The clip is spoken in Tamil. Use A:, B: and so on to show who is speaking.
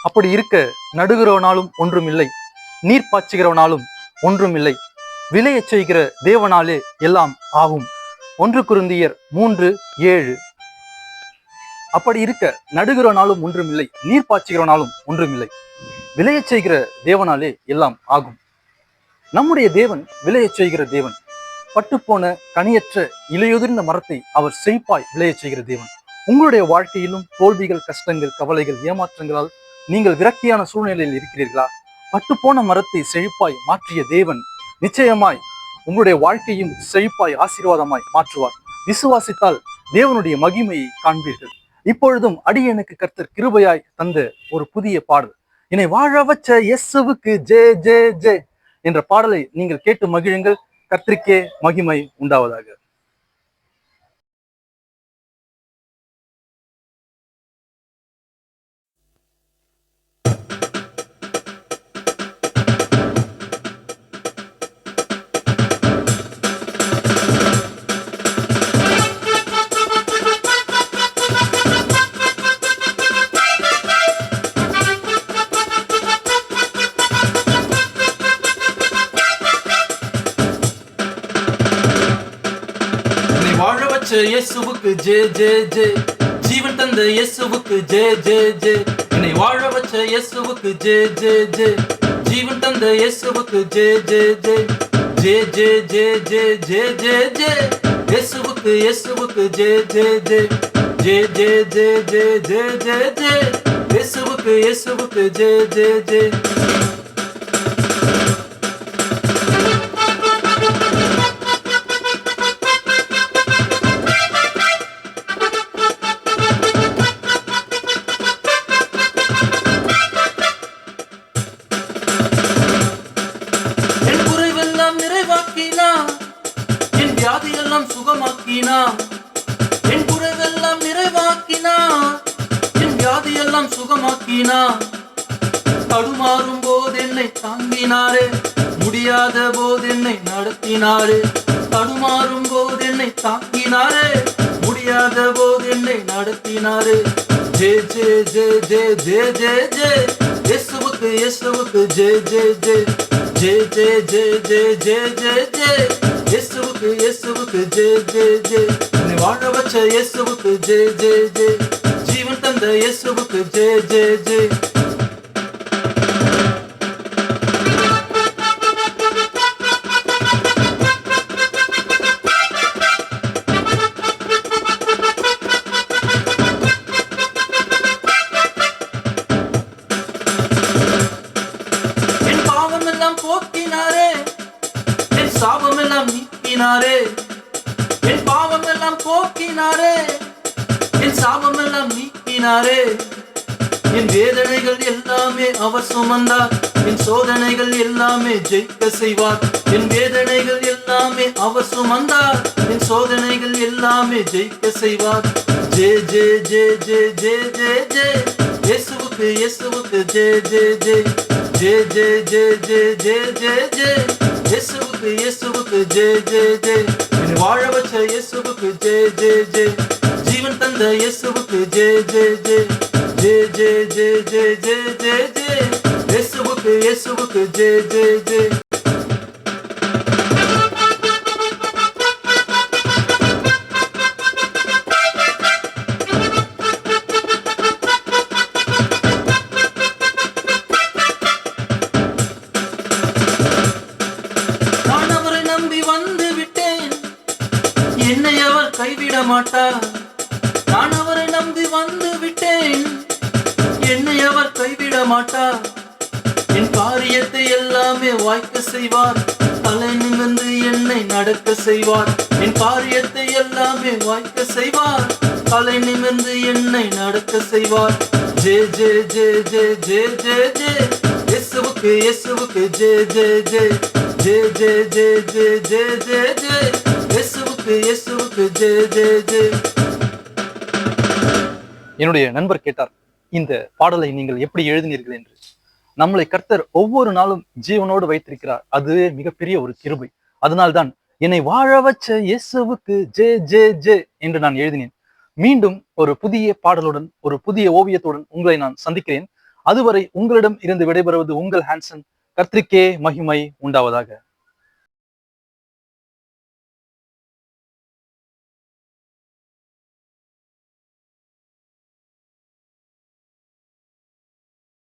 A: அப்படி இருக்க நடுகிறவனாலும் ஒன்றுமில்லை, நீர் பாய்ச்சுகிறவனாலும் ஒன்றுமில்லை, விளையச் செய்கிற தேவனாலே எல்லாம் ஆகும். 1 கொரிந்தியர் 3:7. அப்படி இருக்க நடுகிறவனாலும் ஒன்றுமில்லை, நீர் பாய்ச்சுகிறவனாலும் ஒன்றுமில்லை, விளையச் செய்கிற தேவனாலே எல்லாம் ஆகும். நம்முடைய தேவன் விளையச் செய்கிற தேவன். பட்டுப்போன கனியற்ற இலையுதிர்ந்த மரத்தை அவர் செழிப்பாய் விளையச் செய்கிற தேவன். உங்களுடைய வாழ்க்கையிலும் தோல்விகள், கஷ்டங்கள், கவலைகள், ஏமாற்றங்களால் நீங்கள் விரக்தியான சூழ்நிலையில் இருக்கிறீர்களா? பட்டுப்போன மரத்தை செழிப்பாய் மாற்றிய தேவன் நிச்சயமாய் உங்களுடைய வாழ்க்கையும் செழிப்பாய் ஆசீர்வாதமாய் மாற்றுவார். விசுவாசித்தால் தேவனுடைய மகிமையை காண்பீர்கள். இப்பொழுதும் அடியனுக்கு கர்த்தர் கிருபையாய் தந்த ஒரு புதிய பாடல், என்னை வாழ வச்ச இயேசுவுக்கு ஜே ஜே ஜே என்ற பாடலை நீங்கள் கேட்டு மகிழுங்கள். கர்த்தருக்கே மகிமை உண்டாவதாக.
B: வாழ வச்ச இயேசுவுக்கு ஜே ஜே ஜே, ஜீவன் தந்த இயேசுவுக்கு ஜே ஜே ஜே, என்னை வாழ வச்ச இயேசுவுக்கு ஜே ஜே ஜே, ஜீவன் தந்த இயேசுவுக்கு ஜே ஜே ஜே, ஜே ஜே ஜே ஜே ஜே ஜே ஜே, இயேசுவுக்கு இயேசுவுக்கு ஜே ஜே ஜே, ஜே ஜே ஜே ஜே ஜே ஜே ஜே, இயேசுவுக்கு இயேசுவுக்கு ஜே ஜே ஜே. என் வியாதியெல்லாம் சுகமாக்கினா, என் குறைவெல்லாம் நிறைவாக்கினா, என் வியாதியெல்லாம் சுகமாக்கினா, தடுமாறும் போது என்னை தாங்கினாரே, முடியாத போது என்னை நடத்தினாரே, தடுமாறும் போது என்னை தாங்கினாரே, முடியாத போது என்னை நடத்தினாரே, ஜே ஜே ஜே ஜே ஜே ஜே ஜே, இயேசுவுக்கு இயேசுவுக்கு ஜே ஜே ஜே, ஜே ஜே ஜே ஜே ஜே ஜே ஜே, இயேசுவுக்கு இயேசுவுக்கு ஜே ஜே ஜே, என்னை வாழ வச்ச இயேசுவுக்கு ஜே ஜே ஜே, ஜீவன் தந்த இயேசுவுக்கு ஜே ஜே ஜே. என் பாவமெல்லாம் போக்கினாரே, என் சாபமெல்லாம் நீக்கினாரே, என் பாவமெல்லாம் போக்கினாரே, என் சாபமெல்லாம் நீக்கினாரே, என் வேதனைகள் எல்லாமே அவர் சுமந்தார், என் சோதனைகள் எல்லாமே ஜெயிக்க செய்வார், என் வேதனைகள் எல்லாமே அவர் சுமந்தார், என் சோதனைகள் எல்லாமே ஜெயிக்க செய்வார், ஜே ஜே ஜே ஜே ஜே ஜே ஜே, இயேசுவுக்கு இயேசுவுக்கு ஜே ஜே ஜே, ஜே ஜே ஜே ஜே ஜே ஜே ஜே, இயேசுவுக்கு இயேசுவுக்கு ஜே ஜே ஜே, என்னை வாழ வச்ச இயேசுவுக்கு ஜே ஜே ஜே, ஜீவன் தந்த இயேசுவுக்கு ஜே ஜே ஜே, ஜே ஜே ஜே ஜே ஜே ஜே ஜே, இயேசுவுக்கு இயேசுவுக்கு ஜே ஜே ஜே. நான் அவரை நம்பி வந்து விட்டேன், என்னை அவர் கைவிட மாட்டார், நான் அவரை நம்பி வந்து விட்டேன், என்னை அவர் கைவிட மாட்டார், என் காரியத்தை எல்லாமே வாய்க்க செய்வார், தலை நிமிர்ந்து என்னை நடக்க செய்வார், என் காரியத்தை எல்லாமே வாய்க்க செய்வார், தலை நிமிர்ந்து என்னை நடக்க செய்வார், ஜே ஜே ஜே ஜே ஜே ஜே ஜே, இயேசுவுக்கு இயேசுவுக்கு ஜே ஜே ஜே, ஜே ஜே ஜே ஜே ஜே ஜே ஜே, இயேசுவுக்கு இயேசுவுக்கு ஜே ஜே ஜே.
A: என்னுடைய நண்பர் கேட்டார், இந்த பாடலை நீங்கள் எப்படி எழுதினீர்கள் என்று. நம்மளை கர்த்தர் ஒவ்வொரு நாளும் ஜீவனோடு வைத்திருக்கிறார். அதுவே மிகப்பெரிய ஒரு கிருபை. அதனால்தான் என்னை வாழ வச்ச இயேசுவுக்கு ஜே ஜே ஜே என்று நான் எழுதினேன். மீண்டும் ஒரு புதிய பாடலுடன், ஒரு புதிய ஓவியத்துடன் உங்களை நான் சந்திக்கிறேன். அதுவரை உங்களிடம் இருந்து விடைபெறுவது உங்கள் ஹான்சன். கர்த்தருக்கே மகிமை உண்டாவதாக.